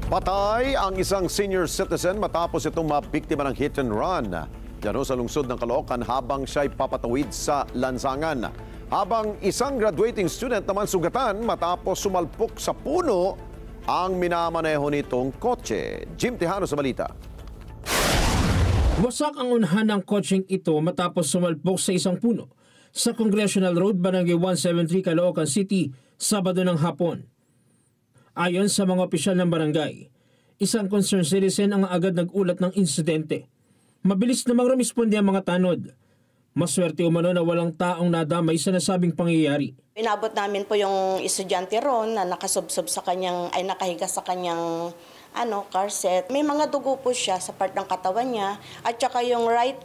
Patay ang isang senior citizen matapos itong mabiktima ng hit and run. Diyan sa lungsod ng Caloocan habang siya'y papatawid sa lansangan. Habang isang graduating student naman sugatan matapos sumalpok sa puno ang minamaneho nitong kotse. Jim Tejano sa balita. Wasak ang unahan ng kotseng ito matapos sumalpok sa isang puno sa Congressional Road, Barangay 173, Caloocan City, Sabado ng hapon. Ayon sa mga opisyal ng barangay, isang concerned citizen ang agad nag-ulat ng insidente. Mabilis namang rumisponde ang mga tanod. Maswerte umano na walang taong nadamay sa nasabing pangyayari. Inabot namin po yung estudyante ron na nakasubsob sa kanyang, ay nakahiga sa kanyang car seat. May mga dugo po siya sa part ng katawan niya at saka yung right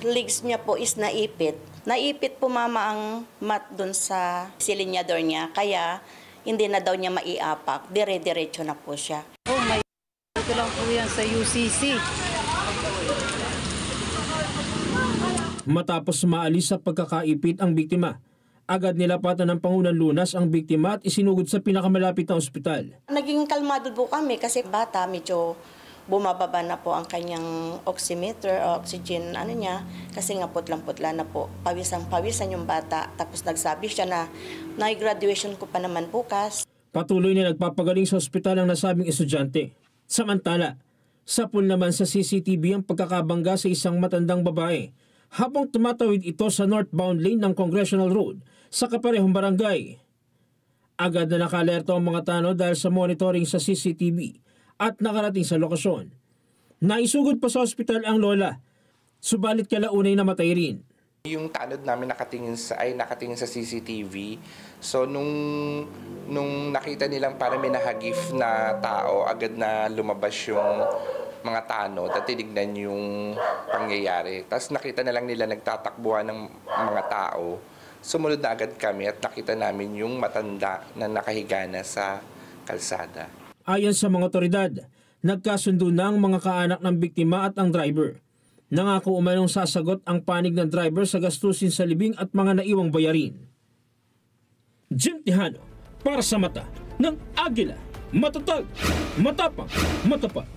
legs niya po is naipit. Naipit po mama ang mat dun sa silinyador niya kaya hindi na daw niya maiapak. Dire-diretso na po siya. Oh my, ito lang po yan sa UCC. Matapos maalis sa pagkakaipit ang biktima, agad nilapatan ng Pangunan Lunas ang biktima at isinugod sa pinakamalapit na ospital. Naging kalmado po kami kasi bata medyo bumababa na po ang kanyang oximeter o oxygen niya kasi nga putlang-putla na po. Pawisan yung bata. Tapos nagsabi siya na graduation ko pa naman bukas. Patuloy na nagpapagaling sa ospital ang nasabing estudyante. Samantala, sapul naman sa CCTV ang pagkakabangga sa isang matandang babae habang tumatawid ito sa northbound lane ng Congressional Road sa kaparehong barangay. Agad na nakalerto ang mga tanod dahil sa monitoring sa CCTV at nakarating sa lokasyon. Naisugod pa sa ospital ang lola, subalit kalaunay namatay rin. Yung tanod namin nakatingin sa CCTV. So nung nakita nilang parang may nahagif na tao, agad na lumabas yung mga tanod at tinignan yung pangyayari. Tapos nakita na lang nila nagtatakbuhan ng mga tao. Sumunod na agad kami at nakita namin yung matanda na nakahiga na sa kalsada. Ayon sa mga otoridad, nagkasundo na ang mga kaanak ng biktima at ang driver. Nangako umanong sasagot ang panig ng driver sa gastusin sa libing at mga naiwang bayarin. Jim Tejano, para sa mata ng Agila, matatag, matapang, matapat.